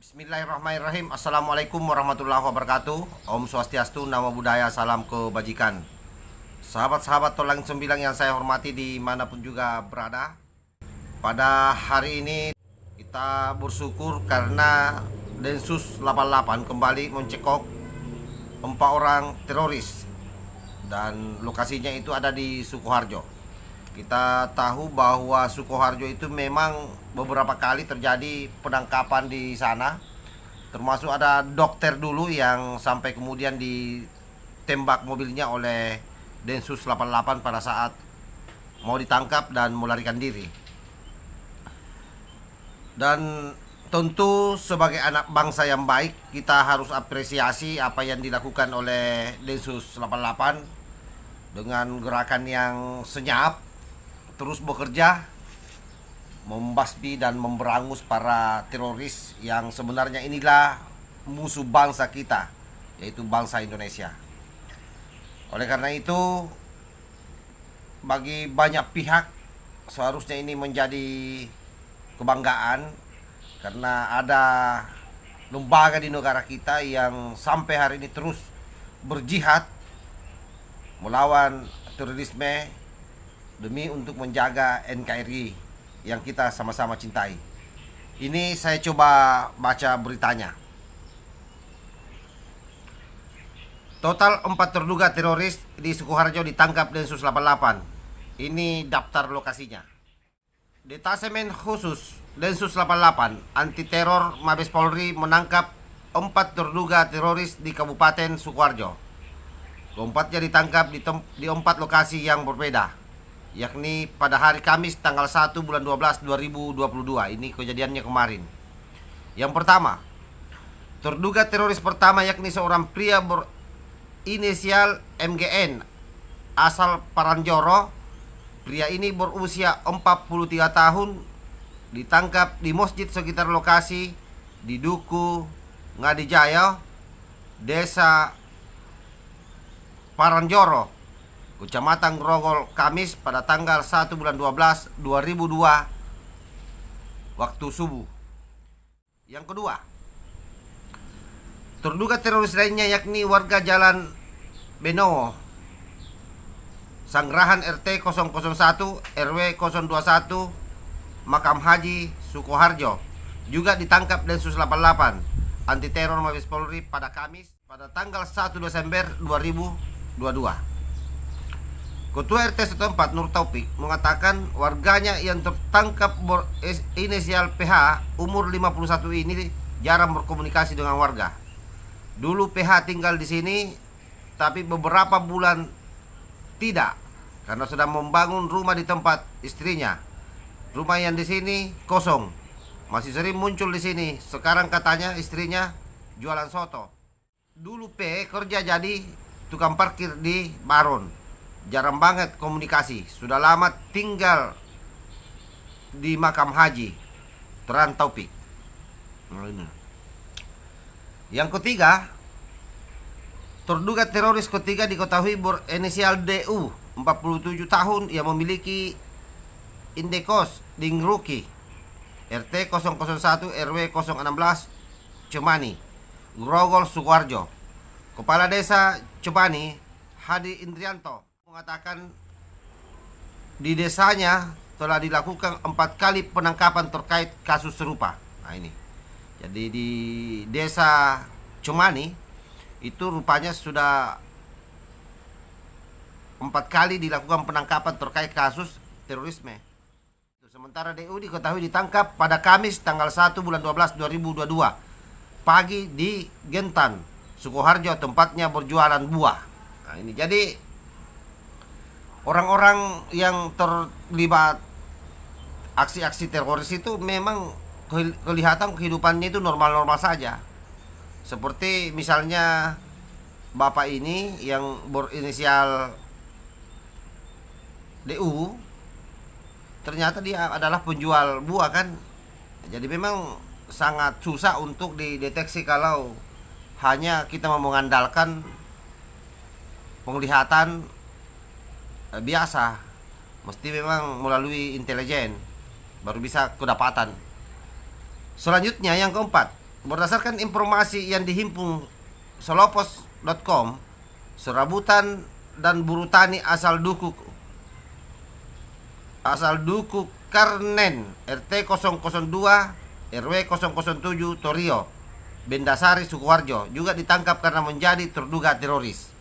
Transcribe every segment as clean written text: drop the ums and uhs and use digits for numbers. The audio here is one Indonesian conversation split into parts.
Bismillahirrahmanirrahim. Assalamualaikum warahmatullahi wabarakatuh. Om Swastiastu, Namo Buddhaya, salam kebajikan. Sahabat-sahabat Tolang Sembilang yang saya hormati dimanapun juga berada. Pada hari ini kita bersyukur karena Densus 88 kembali mencekok 4 orang teroris. Dan lokasinya itu ada di Sukoharjo. Kita tahu bahwa Sukoharjo itu memang beberapa kali terjadi penangkapan di sana. Termasuk ada dokter dulu yang sampai kemudian ditembak mobilnya oleh Densus 88 pada saat mau ditangkap dan melarikan diri. Dan tentu sebagai anak bangsa yang baik, kita harus apresiasi apa yang dilakukan oleh Densus 88 dengan gerakan yang senyap, terus bekerja membasmi dan memberangus para teroris yang sebenarnya inilah musuh bangsa kita, yaitu bangsa Indonesia. Oleh karena itu, bagi banyak pihak seharusnya ini menjadi kebanggaan karena ada lembaga di negara kita yang sampai hari ini terus berjihad melawan terorisme demi untuk menjaga NKRI yang kita sama-sama cintai. Ini saya coba baca beritanya. Total 4 terduga teroris di Sukoharjo ditangkap Densus 88. Ini daftar lokasinya. Detasemen khusus Densus 88 anti teror Mabes Polri menangkap 4 terduga teroris di Kabupaten Sukoharjo. Keempatnya ditangkap di 4 lokasi yang berbeda, yakni pada hari Kamis tanggal 1 bulan 12 2022. Ini kejadiannya kemarin. Yang pertama, terduga teroris pertama yakni seorang pria berinisial MGN asal Paranjoro. Pria ini berusia 43 tahun, ditangkap di masjid sekitar lokasi di Duku Ngadijaya, Desa Paranjoro, Kecamatan Grogol, Kamis pada tanggal 1 bulan 12 2002 waktu subuh. Yang kedua, terduga teroris lainnya yakni warga Jalan Benowo, Sanggerahan RT 001 RW 021 Makam Haji Sukoharjo, juga ditangkap Densus 88 anti teror Mabes Polri pada Kamis pada tanggal 1 Desember 2022. Ketua RT setempat Nur Taufik mengatakan warganya yang tertangkap berinisial PH umur 51 ini jarang berkomunikasi dengan warga. Dulu PH tinggal di sini, tapi beberapa bulan tidak, karena sedang membangun rumah di tempat istrinya. Rumah yang di sini kosong, masih sering muncul di sini. Sekarang katanya istrinya jualan soto. Dulu P kerja jadi tukang parkir di Baron. Jarang banget komunikasi. Sudah lama tinggal di Makam Haji. Teran Taufik. Yang ketiga, terduga teroris ketiga diketahui berinisial DU 47 tahun yang memiliki indekos di Ngruki RT 001 RW 016 Cemani, Grogol, Sukoharjo. Kepala Desa Cemani, Hadi Indrianto, mengatakan di desanya telah dilakukan 4 kali penangkapan terkait kasus serupa. Nah ini, jadi di desa Cemani itu rupanya sudah 4 kali dilakukan penangkapan terkait kasus terorisme. Sementara DU diketahui ditangkap pada Kamis tanggal 1 bulan 12 2022 pagi di Gentan, Sukoharjo, tempatnya berjualan buah. Nah ini, jadi orang-orang yang terlibat aksi-aksi teroris itu memang kelihatan kehidupannya itu normal-normal saja. Seperti misalnya bapak ini yang berinisial DU, ternyata dia adalah penjual buah kan. Jadi memang sangat susah untuk dideteksi kalau hanya kita mau mengandalkan penglihatan biasa. Mesti memang melalui intelijen baru bisa kedapatan. Selanjutnya yang keempat, Berdasarkan informasi yang dihimpun selopos.com, serabutan dan buruh tani asal Duku Karnen RT 002 RW 007 Torio, Bendasari, Sukoharjo juga ditangkap karena menjadi terduga teroris.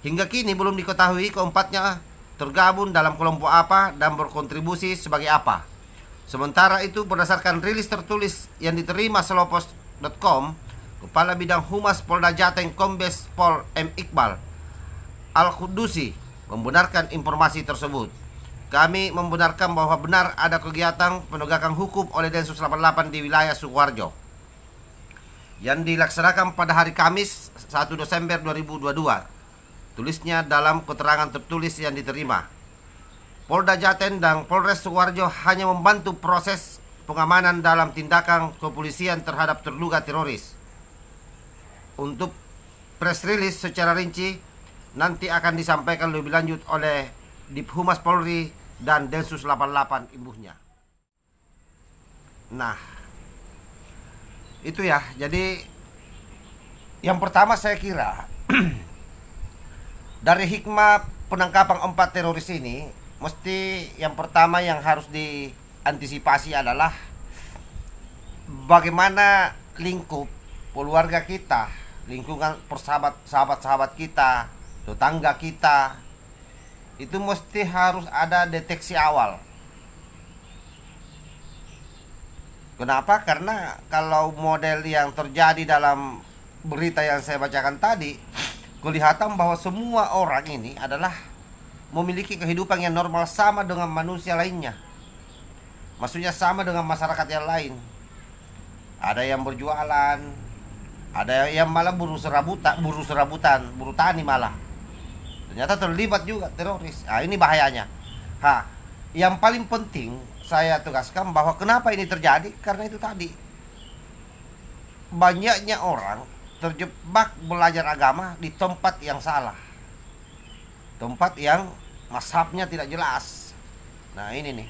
Hingga kini belum diketahui keempatnya tergabung dalam kelompok apa dan berkontribusi sebagai apa. Sementara itu, berdasarkan rilis tertulis yang diterima selopos.com, Kepala Bidang Humas Polda Jateng Kombes Pol M. Iqbal Al-Qudusi membenarkan informasi tersebut. Kami membenarkan bahwa benar ada kegiatan penegakan hukum oleh Densus 88 di wilayah Sukoharjo yang dilaksanakan pada hari Kamis 1 Desember 2022. Tulisnya dalam keterangan tertulis yang diterima. Polda Jateng dan Polres Sukoharjo hanya membantu proses pengamanan dalam tindakan kepolisian terhadap terduga teroris. Untuk press release secara rinci nanti akan disampaikan lebih lanjut oleh Diphumas Polri dan Densus 88 imbuhnya. Nah, itu ya. Jadi yang pertama saya kira dari hikmah penangkapan 4 teroris ini, mesti yang pertama yang harus diantisipasi adalah bagaimana lingkup keluarga kita, lingkungan sahabat-sahabat kita, tetangga kita, itu mesti harus ada deteksi awal. Kenapa? Karena kalau model yang terjadi dalam berita yang saya bacakan tadi, kelihatan bahwa semua orang ini adalah memiliki kehidupan yang normal sama dengan manusia lainnya. Maksudnya sama dengan masyarakat yang lain. Ada yang berjualan, ada yang malah buruh serabutan, buruh tani malah. Ternyata terlibat juga teroris. Ini bahayanya. Yang paling penting saya tegaskan bahwa kenapa ini terjadi, karena itu tadi. Banyaknya orang terjebak belajar agama di tempat yang salah. Tempat yang mazhabnya tidak jelas. Nah, ini nih.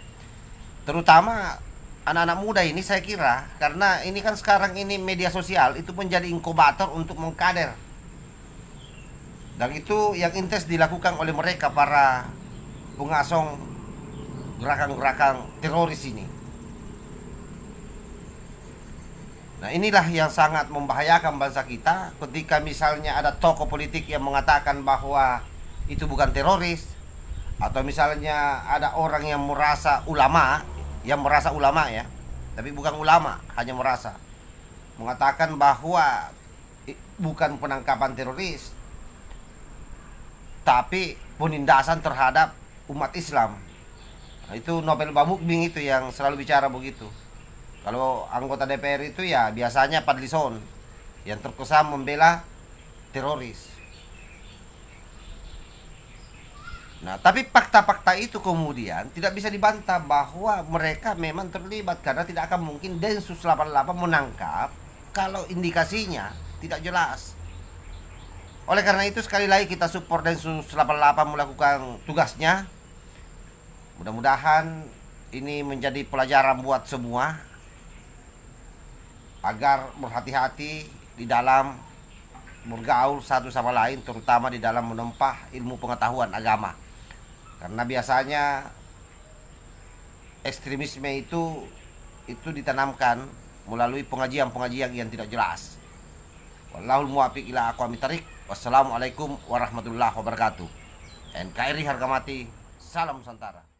Terutama anak-anak muda ini saya kira, karena ini kan sekarang ini media sosial itu menjadi inkubator untuk mengkader. Dan itu yang intens dilakukan oleh mereka para pengasong gerakan-gerakan teroris ini. Nah, inilah yang sangat membahayakan bangsa kita ketika misalnya ada tokoh politik yang mengatakan bahwa itu bukan teroris, atau misalnya ada orang yang merasa ulama ya, tapi bukan ulama, hanya merasa mengatakan bahwa bukan penangkapan teroris, tapi penindasan terhadap umat Islam. Nah, itu Nobel Bamukbing itu yang selalu bicara begitu. Kalau anggota DPR itu ya biasanya Fadlizon yang terkesan membela teroris. Nah, tapi fakta-fakta itu kemudian tidak bisa dibantah bahwa mereka memang terlibat, karena tidak akan mungkin Densus 88 menangkap kalau indikasinya tidak jelas. Oleh karena itu sekali lagi kita support Densus 88 melakukan tugasnya. Mudah-mudahan ini menjadi pelajaran buat semua agar berhati-hati di dalam bergaul satu sama lain, terutama di dalam menempa ilmu pengetahuan agama. Karena biasanya ekstremisme itu ditanamkan melalui pengajian-pengajian yang tidak jelas. Wallahul muwaffiq ila aqwamit thariq. Wassalamualaikum warahmatullahi wabarakatuh. NKRI harga mati. Salam Nusantara.